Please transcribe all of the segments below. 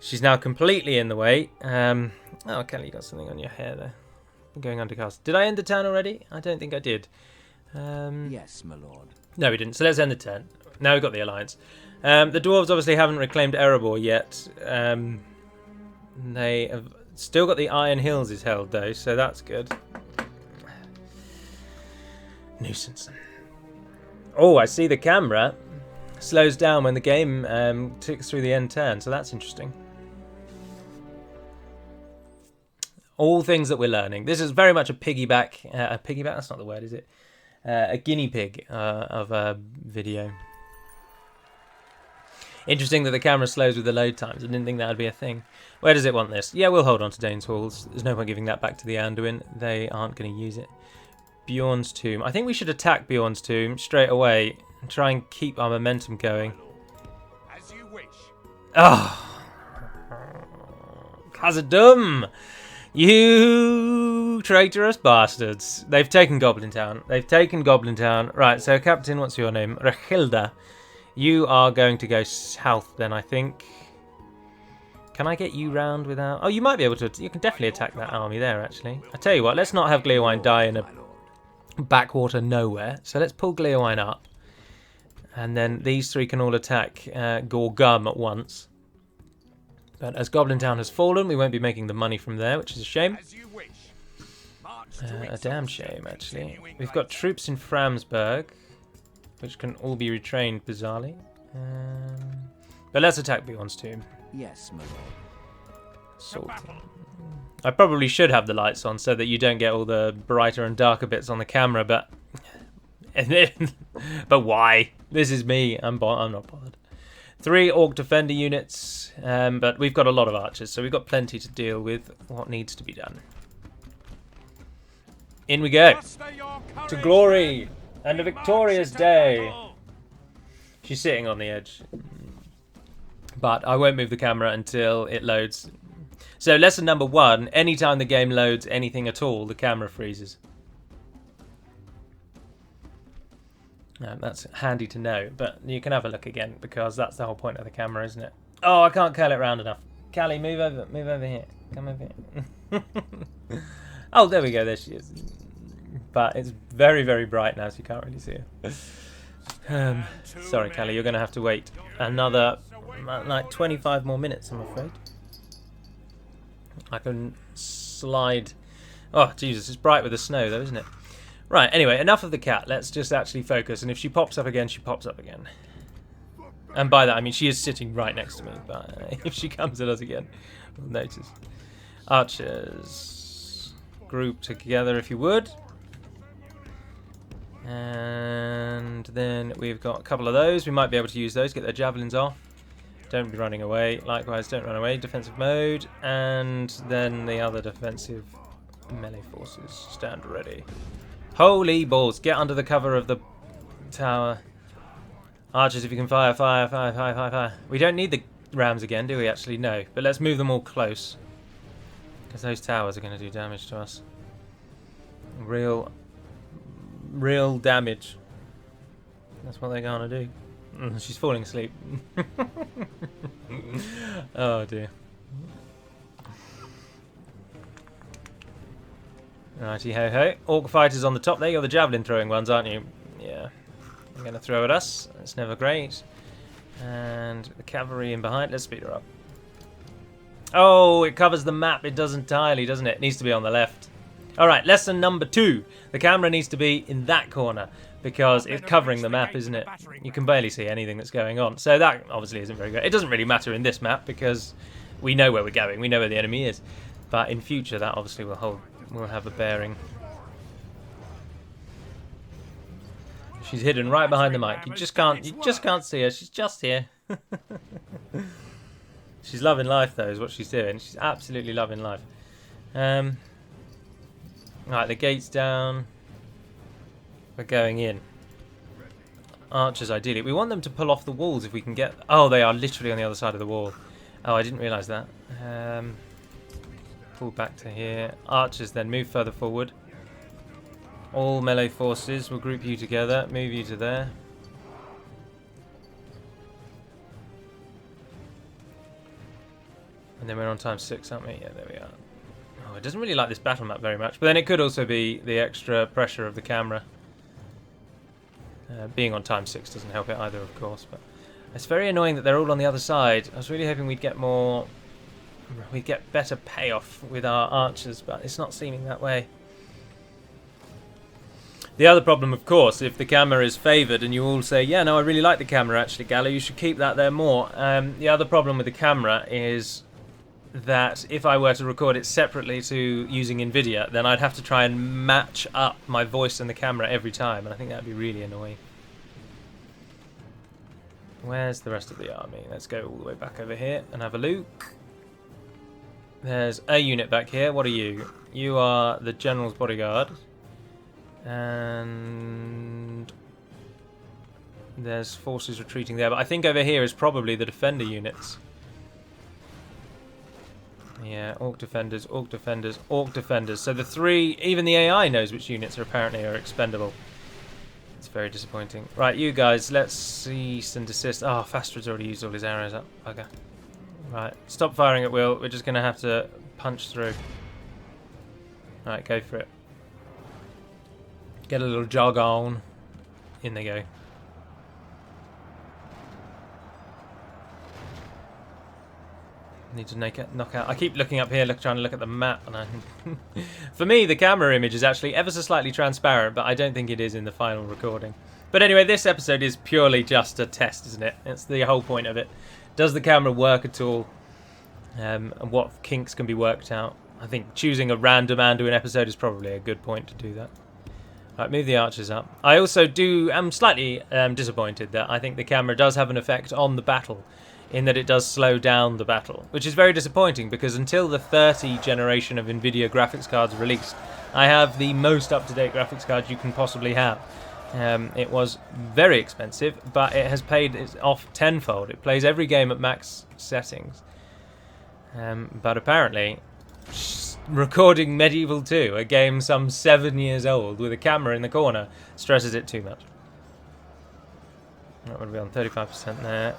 She's now completely in the way. Oh, Kelly, you got something on your hair there. I'm going undercast. Did I end the turn already? I don't think I did. Yes, my lord. No, we didn't. So let's end the turn. Now we've got the alliance. The dwarves obviously haven't reclaimed Erebor yet. They have still got the Iron Hills is held though, so that's good. Nuisance. Oh, I see the camera slows down when the game ticks through the end turn, so that's interesting. All things that we're learning. This is very much a piggyback. A piggyback? That's not the word, is it? A guinea pig of a video. Interesting that the camera slows with the load times. I didn't think that would be a thing. Where does it want this? Yeah, we'll hold on to Dane's Halls. There's no point giving that back to the Anduin. They aren't going to use it. Bjorn's tomb. I think we should attack Bjorn's tomb straight away and try and keep our momentum going. As you wish. Oh, Khazad-dûm! You traitorous bastards. They've taken Goblin Town. They've taken Goblin Town. Right, so Captain, what's your name? Rachilda. You are going to go south then, I think. Can I get you round without... Oh, you might be able to... You can definitely attack that army there, actually. I tell you what, let's not have Gleowine die in a backwater nowhere. So let's pull Gleowine up. And then these three can all attack Gorgum at once. But as Goblin Town has fallen, we won't be making the money from there, which is a shame. A damn shame, actually. We've got troops in Framsburg, which can all be retrained, bizarrely. But let's attack Bjorn's tomb. Yes, my lord. Salty. I probably should have the lights on so that you don't get all the brighter and darker bits on the camera, but... but why? This is me. I'm not bothered. 3 Orc Defender units, but we've got a lot of archers, so we've got plenty to deal with what needs to be done. In we go. To glory and a victorious day. She's sitting on the edge. But I won't move the camera until it loads. So lesson number 1, anytime the game loads anything at all, the camera freezes. That's handy to know, but you can have a look again because that's the whole point of the camera, isn't it? Oh, I can't curl it round enough. Cali, move over here. Come over here. Oh, there we go, there she is. But it's very, very bright now, so you can't really see her. Sorry, Cali, you're going to have to wait another, like 25 more minutes, I'm afraid. I can slide... Oh, Jesus, it's bright with the snow, though, isn't it? Right, anyway, enough of the cat. Let's just actually focus. And if she pops up again, she pops up again. And by that, I mean she is sitting right next to me. But if she comes at us again, we'll notice. Archers. Group together, if you would. And then we've got a couple of those. We might be able to use those. Get their javelins off. Don't be running away. Likewise, don't run away. Defensive mode. And then the other defensive melee forces. Stand ready. Holy balls, get under the cover of the tower. Archers, if you can fire, fire, fire, fire, fire, fire. We don't need the rams again, do we actually? No, but let's move them all close. Because those towers are going to do damage to us. Real damage. That's what they're going to do. She's falling asleep. Oh dear. Righty ho ho. Orc fighters on the top there. You're the javelin throwing ones, aren't you? Yeah. They're going to throw at us. That's never great. And the cavalry in behind. Let's speed her up. Oh, it covers the map. It does entirely, doesn't it? It needs to be on the left. Alright, lesson number 2. The camera needs to be in that corner because it's covering the map, isn't it? You can barely see anything that's going on. So that obviously isn't very good. It doesn't really matter in this map because we know where we're going. We know where the enemy is. But in future, that obviously will hold. We'll have a bearing. She's hidden right behind the mic. You just can't see her. She's just here. She's loving life though, is what she's doing. She's absolutely loving life. Right, the gate's down. We're going in. Archers ideally. We want them to pull off the walls if we can get... Oh, they are literally on the other side of the wall. Oh, I didn't realise that. Pull back to here. Archers then move further forward. All melee forces will group you together, move you to there. And then we're on ×6, aren't we? Yeah, there we are. Oh, it doesn't really like this battle map very much. But then it could also be the extra pressure of the camera. Being on ×6 doesn't help it either, of course. But it's very annoying that they're all on the other side. I was really hoping we'd get more... We'd get better payoff with our archers, but it's not seeming that way. The other problem, of course, if the camera is favoured and you all say, yeah, no, I really like the camera actually, Gala, you should keep that there more. The other problem with the camera is that if I were to record it separately to using NVIDIA, then I'd have to try and match up my voice and the camera every time, and I think that would be really annoying. Where's the rest of the army? Let's go all the way back over here and have a look. There's a unit back here. What are you? You are the General's bodyguard. And there's forces retreating there, but I think over here is probably the defender units. Yeah, Orc defenders, Orc defenders, Orc defenders. So the three, even the AI knows which units are apparently expendable. It's very disappointing. Right, you guys, let's cease and desist. Oh, Fastred's already used all his arrows up. Okay. Right, stop firing at will. We're just going to have to punch through. Right, go for it. Get a little jog on. In they go. Need to knock out. I keep looking up here, trying to look at the map, and for me, the camera image is actually ever so slightly transparent, but I don't think it is in the final recording. But anyway, this episode is purely just a test, isn't it? It's the whole point of it. Does the camera work at all? And what kinks can be worked out? I think choosing a random Anduin episode is probably a good point to do that. Right, move the archers up. I also am slightly disappointed that I think the camera does have an effect on the battle, in that it does slow down the battle, which is very disappointing because until the 30 generation of NVIDIA graphics cards released, I have the most up-to-date graphics card you can possibly have. It was very expensive, but it has paid off tenfold. It plays every game at max settings. But apparently, recording Medieval 2, a game some 7 years old, with a camera in the corner, stresses it too much. That would be on 35% there.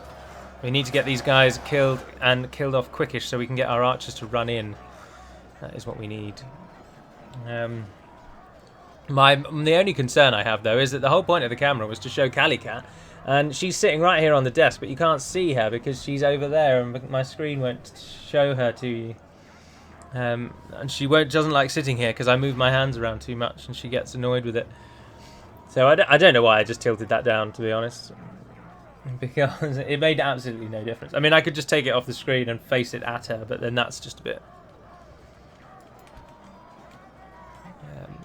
We need to get these guys killed off quickish so we can get our archers to run in. That is what we need. The only concern I have, though, is that the whole point of the camera was to show Cali Cat, and she's sitting right here on the desk, but you can't see her because she's over there, and my screen won't show her to you. And she doesn't like sitting here because I move my hands around too much, and she gets annoyed with it. So I don't know why I just tilted that down, to be honest, because it made absolutely no difference. I mean, I could just take it off the screen and face it at her, but then that's just a bit...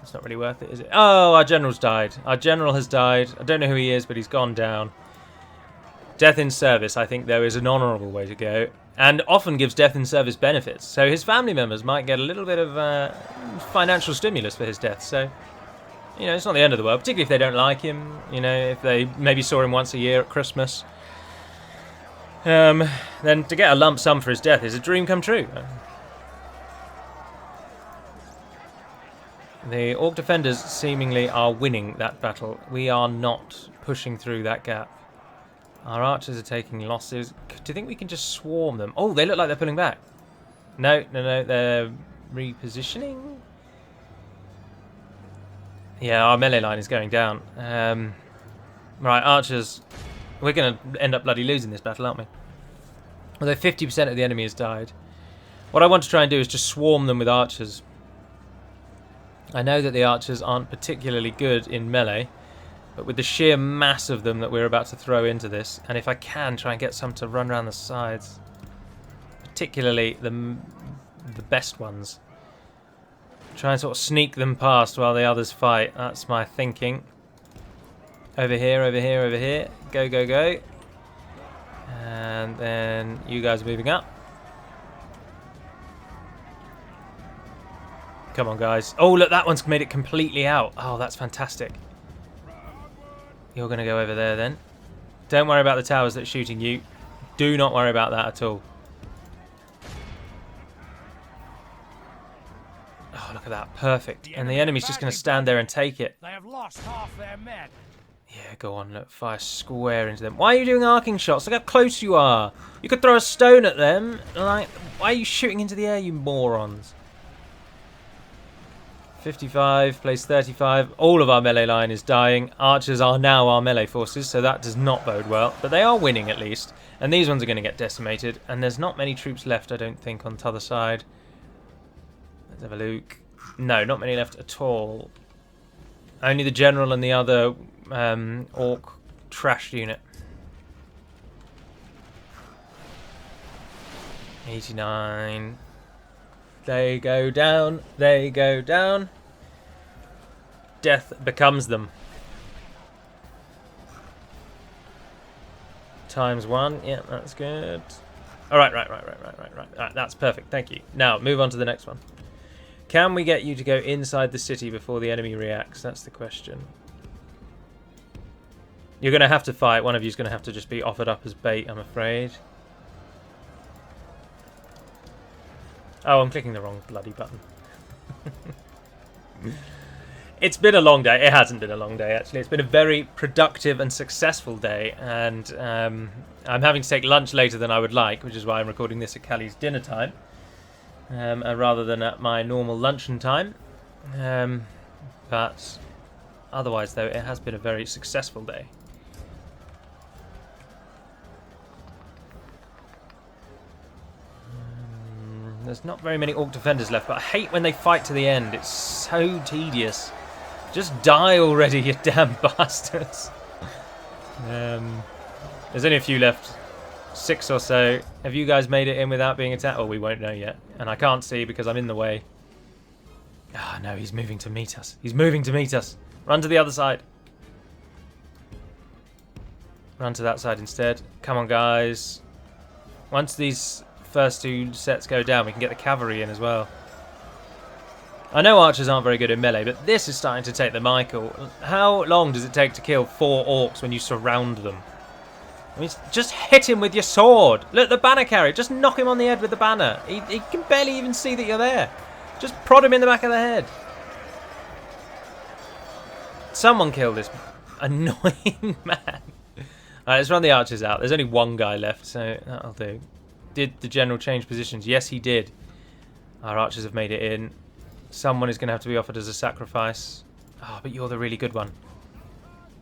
it's not really worth it, is it? Oh, our general's died. Our general has died. I don't know who he is, but he's gone down. Death in service, I think, though, is an honourable way to go, and often gives death in service benefits. So his family members might get a little bit of financial stimulus for his death. So, you know, it's not the end of the world, particularly if they don't like him. You know, if they maybe saw him once a year at Christmas. Then to get a lump sum for his death is a dream come true. The Orc defenders seemingly are winning that battle. We are not pushing through that gap. Our archers are taking losses. Do you think we can just swarm them? Oh, they look like they're pulling back. No, they're repositioning. Yeah, our melee line is going down. Right, archers. We're going to end up bloody losing this battle, aren't we? Although 50% of the enemy has died. What I want to try and do is just swarm them with archers. I know that the archers aren't particularly good in melee, but with the sheer mass of them that we're about to throw into this, and if I can try and get some to run around the sides, particularly the best ones, try and sort of sneak them past while the others fight. That's my thinking. Over here, over here, over here. Go, go, go. And then you guys are moving up. Come on, guys. Oh, look, that one's made it completely out. Oh, that's fantastic. You're going to go over there then. Don't worry about the towers that are shooting you. Do not worry about that at all. Oh, look at that. Perfect. And the enemy's just going to stand there and take it. They have lost half their men. Yeah, go on. Look, fire square into them. Why are you doing arcing shots? Look how close you are. You could throw a stone at them. Like, Why are you shooting into the air, you morons? 55, place 35. All of our melee line is dying. Archers are now our melee forces, so that does not bode well. But they are winning at least. And these ones are going to get decimated. And there's not many troops left, I don't think, on the other side. Let's have a look. No, not many left at all. Only the general and the other orc trash unit. 89. They go down. They go down. Death becomes them. ×1. Yeah, that's good. All right, right. That's perfect. Thank you. Now, move on to the next one. Can we get you to go inside the city before the enemy reacts? That's the question. You're going to have to fight. One of you is going to have to just be offered up as bait, I'm afraid. Oh, I'm clicking the wrong bloody button. It's been a long day. It hasn't been a long day, actually. It's been a very productive and successful day. And I'm having to take lunch later than I would like, which is why I'm recording this at Cali's dinner time. Rather than at my normal luncheon time. But otherwise, though, it has been a very successful day. There's not very many Orc defenders left, but I hate when they fight to the end. It's so tedious. Just die already, you damn bastards. There's only a few left. 6 or so. Have you guys made it in without being attacked? Oh, we won't know yet. And I can't see because I'm in the way. Ah, no, he's moving to meet us. He's moving to meet us. Run to the other side. Run to that side instead. Come on, guys. Once these first 2 sets go down, we can get the cavalry in as well. I know archers aren't very good in melee, but this is starting to take the Michael. How long does it take to kill 4 orcs when you surround them? I mean, just hit him with your sword. Look, the banner carrier. Just knock him on the head with the banner. He can barely even see that you're there. Just prod him in the back of the head. Someone kill this annoying man. Alright, let's run the archers out. There's only one guy left, so that'll do. Did the general change positions? Yes, he did. Our archers have made it in. Someone is going to have to be offered as a sacrifice. Oh, but you're the really good one.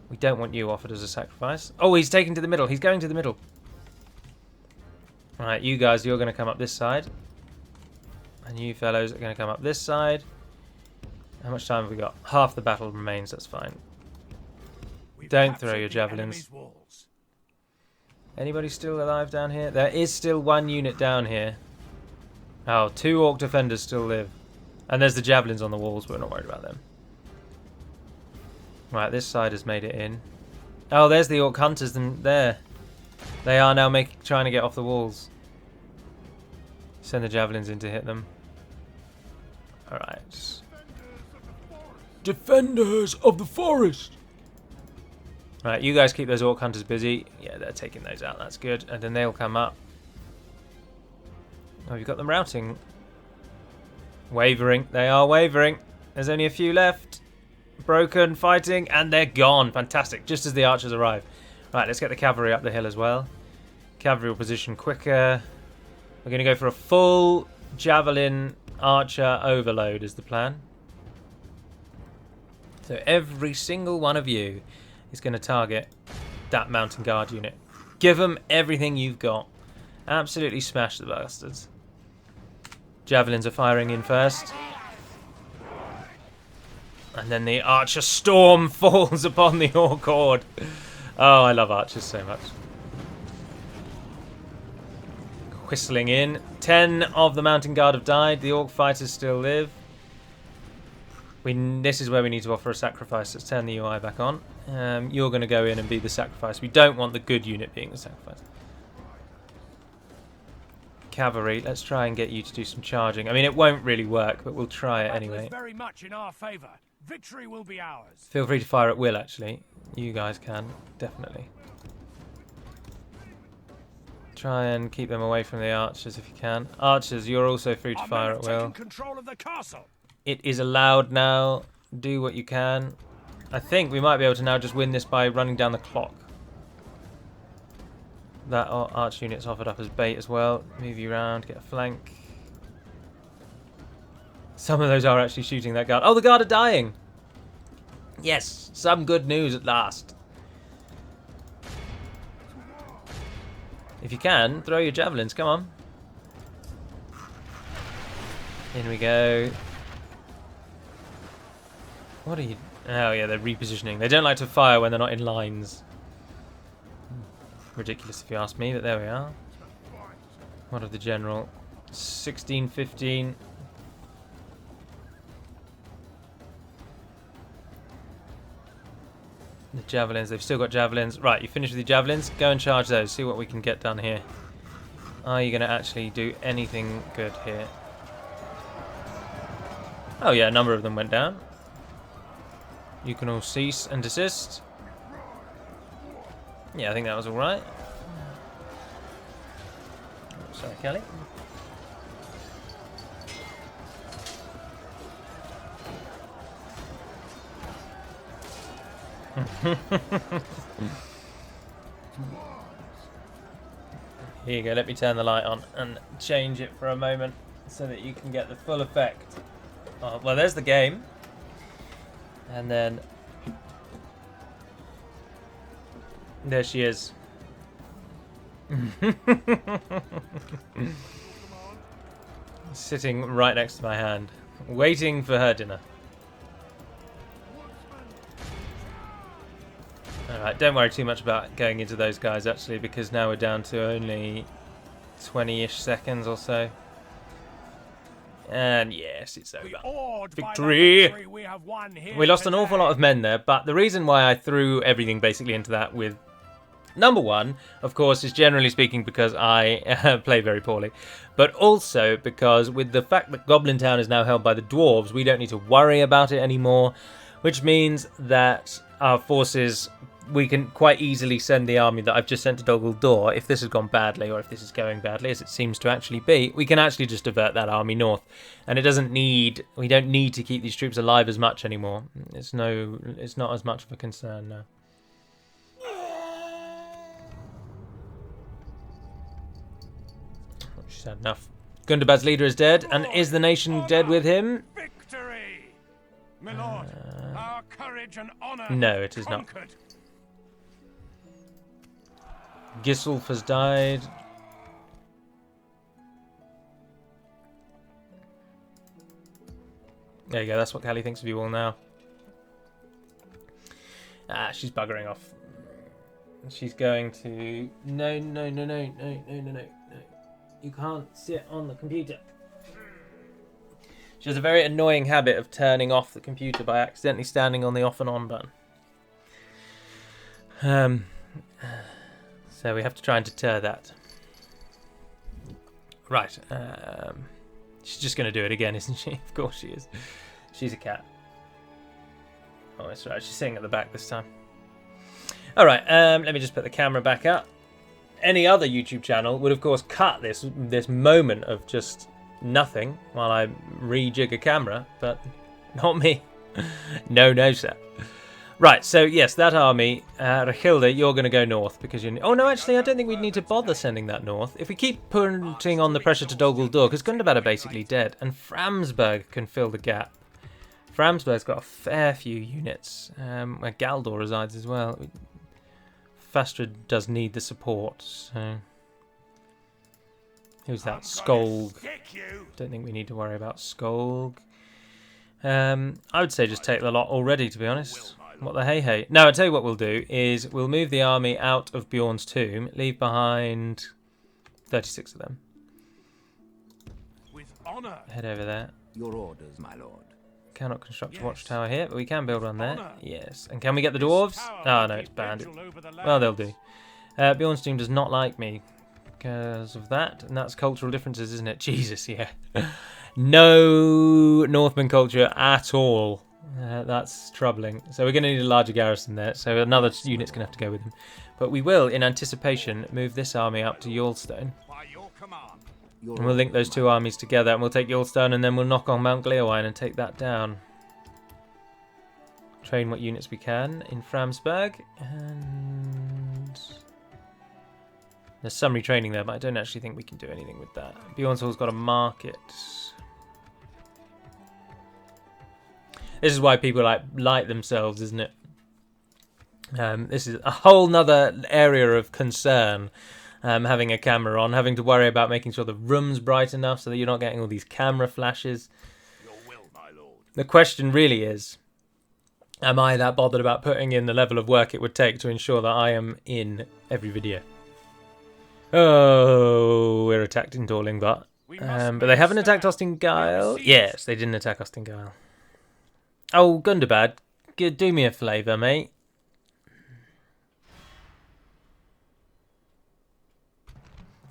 We don't want you offered as a sacrifice. Oh, he's taken to the middle. He's going to the middle. Alright, you guys, you're going to come up this side. And you fellows are going to come up this side. How much time have we got? Half the battle remains, that's fine. Don't throw your javelins. Anybody still alive down here? There is still 1 unit down here. Oh, 2 orc defenders still live. And there's the javelins on the walls, but we're not worried about them. Right, this side has made it in. Oh, there's the orc hunters there. They are now trying to get off the walls. Send the javelins in to hit them. Alright. Defenders of the forest! Right, you guys keep those orc hunters busy. Yeah, they're taking those out. That's good. And then they'll come up. Oh, you've got them routing. Wavering. They are wavering. There's only a few left. Broken, fighting, and they're gone. Fantastic. Just as the archers arrive. Right, let's get the cavalry up the hill as well. Cavalry will position quicker. We're going to go for a full javelin archer overload is the plan. So every single one of you is going to target that mountain guard unit. Give them everything you've got. Absolutely smash the bastards. Javelins are firing in first. And then the archer storm falls upon the orc horde. Oh, I love archers so much. Whistling in. 10 of the mountain guard have died. The orc fighters still live. This is where we need to offer a sacrifice. Let's turn the UI back on. You're going to go in and be the sacrifice. We don't want the good unit being the sacrifice. Cavalry, let's try and get you to do some charging. I mean, it won't really work, but we'll try it anyway. Very much in our favor. Victory will be ours. Feel free to fire at will, actually. You guys can, definitely. Try and keep them away from the archers if you can. Archers, you're also free to fire at will. Control of the castle. It is allowed now. Do what you can. I think we might be able to now just win this by running down the clock. That arch unit's offered up as bait as well. Move you around, get a flank. Some of those are actually shooting that guard. Oh, the guard are dying! Yes, some good news at last. If you can, throw your javelins, come on. In we go. What are you... Oh yeah, they're repositioning. They don't like to fire when they're not in lines. Ridiculous if you ask me, but there we are. What of the general? 16, 15. The javelins, they've still got javelins. Right, you finished with your javelins? Go and charge those, see what we can get done here. Are you going to actually do anything good here? Oh yeah, a number of them went down. You can all cease and desist. Yeah, I think that was alright. Oh, sorry, Cali. Here you go, let me turn the light on and change it for a moment so that you can get the full effect. Oh, well, there's the game. And then there she is. Sitting right next to my hand, waiting for her dinner. Alright, don't worry too much about going into those guys actually, because now we're down to only 20-ish seconds or so. And yes, it's over. Victory! We lost an awful lot of men there, but the reason why I threw everything basically into that with number one, of course, is generally speaking because I play very poorly, but also because with the fact that Goblin Town is now held by the dwarves, we don't need to worry about it anymore, which means that our forces, we can quite easily send the army that I've just sent to Dol Guldur. If this has gone badly, or if this is going badly, as it seems to actually be, we can actually just divert that army north, and we don't need to keep these troops alive as much anymore. It's not as much of a concern now. She's had enough. Gundabad's leader is dead, and is the nation dead with him? Victory! My lord, our courage and honor. No, it is not. Gisulf has died. There you go, that's what Cali thinks of you all now. Ah, she's buggering off. She's going to... No. You can't sit on the computer. She has a very annoying habit of turning off the computer by accidentally standing on the off and on button. So we have to try and deter that. Right. She's just going to do it again, isn't she? Of course she is. She's a cat. Oh, that's right. She's sitting at the back this time. All right. Let me just put the camera back up. Any other YouTube channel would, of course, cut this moment of just nothing while I rejig a camera, but not me. No, sir. Right, so yes, that army, Rachilde, you're going to go north because you... Oh no, actually, I don't think we'd need to bother sending that north. If we keep putting on the pressure to Dol Guldur, because Gundabad are basically dead, and Framsburg can fill the gap. Framsburg's got a fair few units, where Galdor resides as well. Fastra does need the support, so... Who's that? Skolg. Don't think we need to worry about Skolg. I would say just take the lot already, to be honest. What the hey. No, I'll tell you what we'll do is we'll move the army out of Bjorn's tomb, leave behind 36 of them. With honor. Head over there. Your orders, my lord. Cannot construct a watchtower here, but we can build one there. Yes. And can we get the dwarves? Oh, no, it's banned. Well, they'll do. Bjorn's tomb does not like me because of that, and that's cultural differences, isn't it? Jesus, yeah. No Northman culture at all. That's troubling. So we're going to need a larger garrison there, so another unit's going to have to go with him. But we will, in anticipation, move this army up to Yulstone. And we'll link those two armies together, and we'll take Yulstone, and then we'll knock on Mount Gleowine and take that down. Train what units we can in Framsburg, and There's some retraining there, but I don't actually think we can do anything with that. Bjorn's Hall's got a market. This is why people like themselves, isn't it? This is a whole nother area of concern. Having a camera on, having to worry about making sure the room's bright enough so that you're not getting all these camera flashes. Your will, my lord. The question really is, am I that bothered about putting in the level of work it would take to ensure that I am in every video? Oh, we're attacked in Dorlingvat. But they haven't attacked Ostingile. Yes, they didn't attack Ostingile. Oh, Gundabad, do me a favour, mate.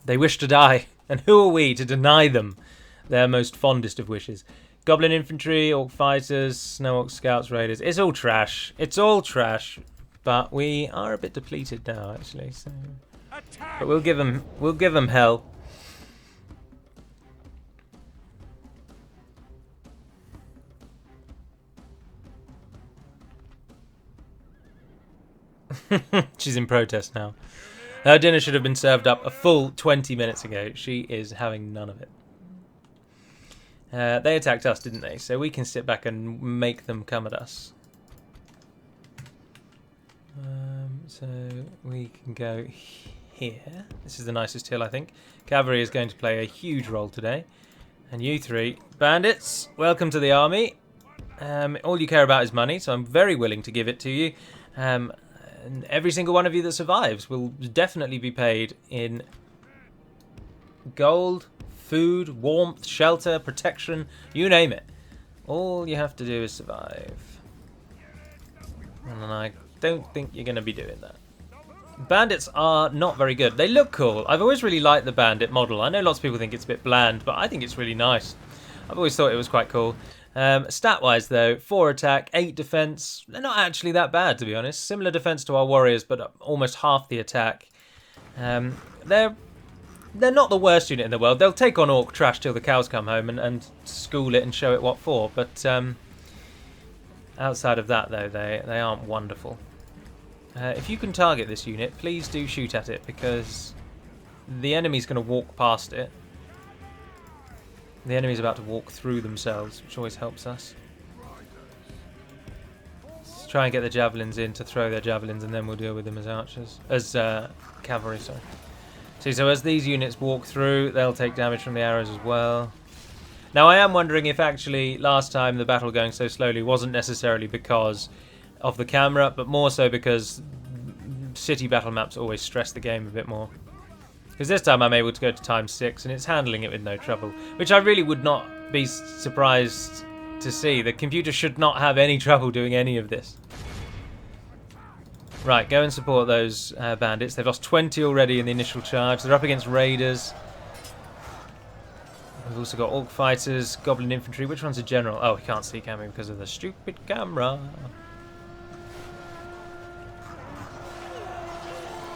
They wish to die, and who are we to deny them their most fondest of wishes? Goblin infantry, orc fighters, snow orc scouts, raiders. It's all trash. It's all trash. But we are a bit depleted now, actually. So, but we'll give them hell. She's in protest now. Her dinner should have been served up a full 20 minutes ago. She is having none of it. They attacked us, didn't they? So we can sit back and make them come at us. So we can go here. This is the nicest hill, I think. Cavalry is going to play a huge role today. And you three, bandits, welcome to the army. All you care about is money, so I'm very willing to give it to you. And every single one of you that survives will definitely be paid in gold, food, warmth, shelter, protection, you name it. All you have to do is survive. And I don't think you're going to be doing that. Bandits are not very good. They look cool. I've always really liked the bandit model. I know lots of people think it's a bit bland, but I think it's really nice. I've always thought it was quite cool. Stat-wise, though, 4 attack, 8 defense. They're not actually that bad, to be honest. Similar defense to our warriors, but almost half the attack. They're not the worst unit in the world. They'll take on orc trash till the cows come home and school it and show it what for. But outside of that, though, they aren't wonderful. If you can target this unit, please do shoot at it, because the enemy's going to walk past it. The enemy's about to walk through themselves, which always helps us. Let's try and get the javelins in to throw their javelins, and then we'll deal with them as archers. As cavalry, sorry. See, so as these units walk through, they'll take damage from the arrows as well. Now, I am wondering if actually last time the battle going so slowly wasn't necessarily because of the camera, but more so because city battle maps always stress the game a bit more. Because this time I'm able to go to ×6 and it's handling it with no trouble, which I really would not be surprised to see. The computer should not have any trouble doing any of this. Right, go and support those bandits. They've lost 20 already in the initial charge. They're up against raiders. We've also got orc fighters, goblin infantry. Which one's a general? Oh, we can't see, can we, because of the stupid camera.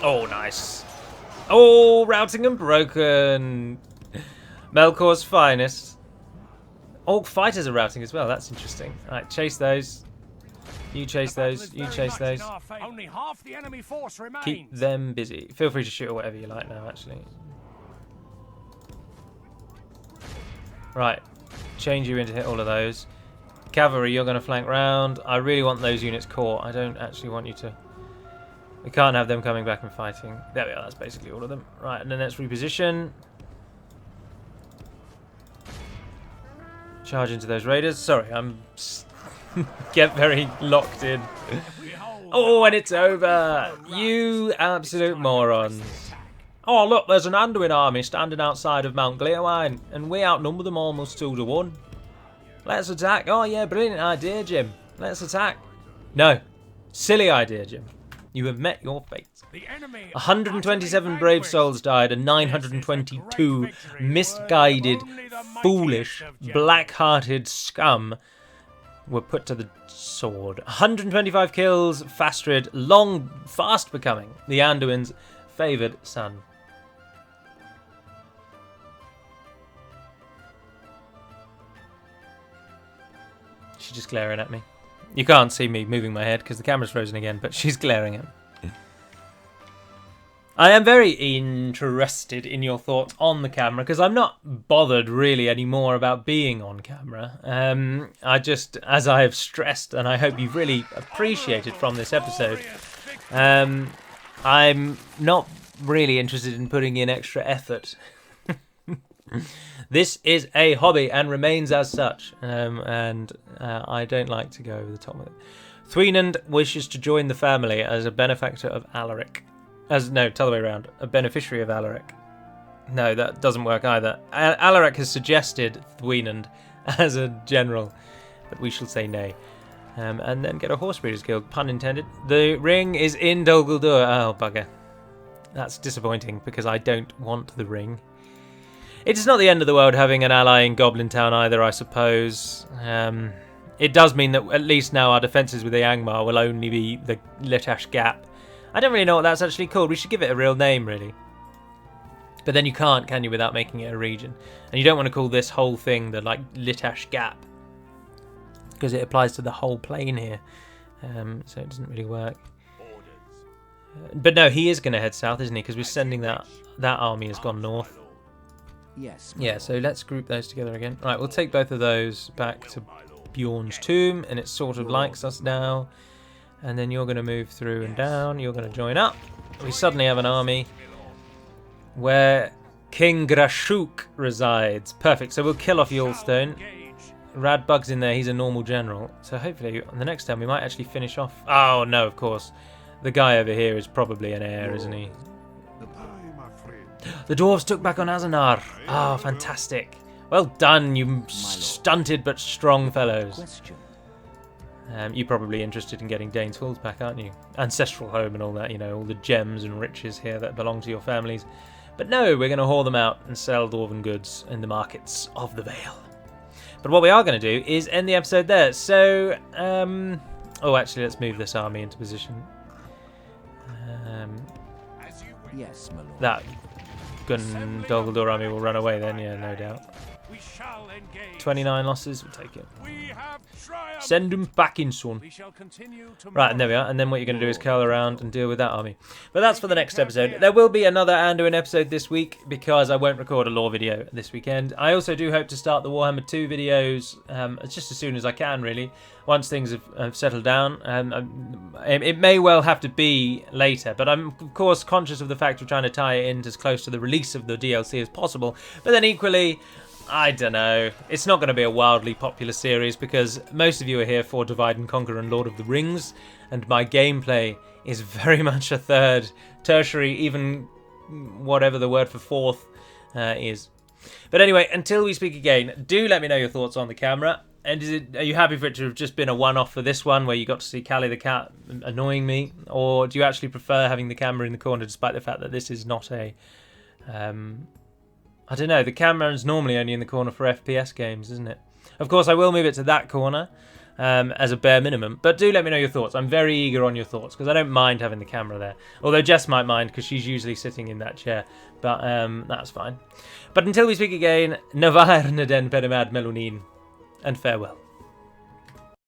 Oh, nice. Oh, routing and broken. Melkor's finest. Orc fighters are routing as well. That's interesting. Alright, chase those. You chase those. You chase those. Only half the enemy force remains. Keep them busy. Feel free to shoot or whatever you like now, actually. Right. Change you in to hit all of those. Cavalry, you're going to flank round. I really want those units caught. I don't actually want you to... We can't have them coming back and fighting. There we are, that's basically all of them. Right, and then let's reposition. Charge into those raiders. Sorry, I'm... get very locked in. Oh, and it's over! You absolute morons. Oh, look, there's an Anduin army standing outside of Mount Gleowine, and we outnumber them almost 2 to 1. Let's attack. Oh, yeah, brilliant idea, Jim. Let's attack. No. Silly idea, Jim. You have met your fate. 127 brave souls died and 922 misguided, foolish, black-hearted scum were put to the sword. 125 kills, Fastrid, fast becoming the Anduin's favoured son. She's just glaring at me. You can't see me moving my head because the camera's frozen again, but she's glaring at me. I am very interested in your thoughts on the camera, because I'm not bothered really anymore about being on camera. I just, as I have stressed, and I hope you've really appreciated from this episode, I'm not really interested in putting in extra effort. This is a hobby and remains as such, and I don't like to go over the top with it. Thweenand wishes to join the family as a benefactor of Alaric. No, tell the way around. A beneficiary of Alaric. No, that doesn't work either. Alaric has suggested Thweenand as a general, but we shall say nay. And then get a horse breeders guild, pun intended. The ring is in Dol Guldur. Oh, bugger. That's disappointing, because I don't want the ring. It is not the end of the world having an ally in Goblin Town either, I suppose. It does mean that at least now our defences with the Angmar will only be the Litash Gap. I don't really know what that's actually called. We should give it a real name, really. But then you can't, can you, without making it a region? And you don't want to call this whole thing the, like, Litash Gap, because it applies to the whole plane here. So it doesn't really work. But no, he is going to head south, isn't he? Because we're sending that army has gone north. Yes. Yeah, so let's group those together again. Right, we'll take both of those back to Bjorn's tomb, and it sort of likes us now. And then you're going to move through and down. You're going to join up. We suddenly have an army where King Grashuk resides. Perfect. So we'll kill off Yulstone. Radbug's in there. He's a normal general. So hopefully on the next turn we might actually finish off. Oh, no, of course. The guy over here is probably an heir, isn't he? The dwarves took back on Azanar. Oh, fantastic. Well done, you stunted but strong fellows. You're probably interested in getting Dane's Falls back, aren't you? Ancestral home and all that, you know, all the gems and riches here that belong to your families. But no, we're going to haul them out and sell dwarven goods in the markets of the Vale. But what we are going to do is end the episode there. So, oh, actually, let's move this army into position. Yes, my lord. That Dol Guldur army will run away then, yeah, no doubt. 29 losses, we'll take it. Send them back in, son. Right, and there we are. And then what you're going to do is curl around and deal with that army. But that's for the next episode. There will be another Anduin episode this week, because I won't record a lore video this weekend. I also do hope to start the Warhammer 2 videos just as soon as I can, really, once things have settled down. It may well have to be later, but I'm, of course, conscious of the fact of trying to tie it in as close to the release of the DLC as possible. But then equally, I don't know. It's not going to be a wildly popular series, because most of you are here for Divide and Conquer and Lord of the Rings, and my gameplay is very much a third, tertiary, even whatever the word for fourth is. But anyway, until we speak again, do let me know your thoughts on the camera. And are you happy for it to have just been a one-off for this one, where you got to see Cali the cat annoying me? Or do you actually prefer having the camera in the corner, despite the fact that this is not a... I don't know, the camera is normally only in the corner for FPS games, isn't it? Of course, I will move it to that corner as a bare minimum, but do let me know your thoughts. I'm very eager on your thoughts, because I don't mind having the camera there. Although Jess might mind, because she's usually sitting in that chair, but that's fine. But until we speak again, Navair Naden Pedimad Melunin, and farewell.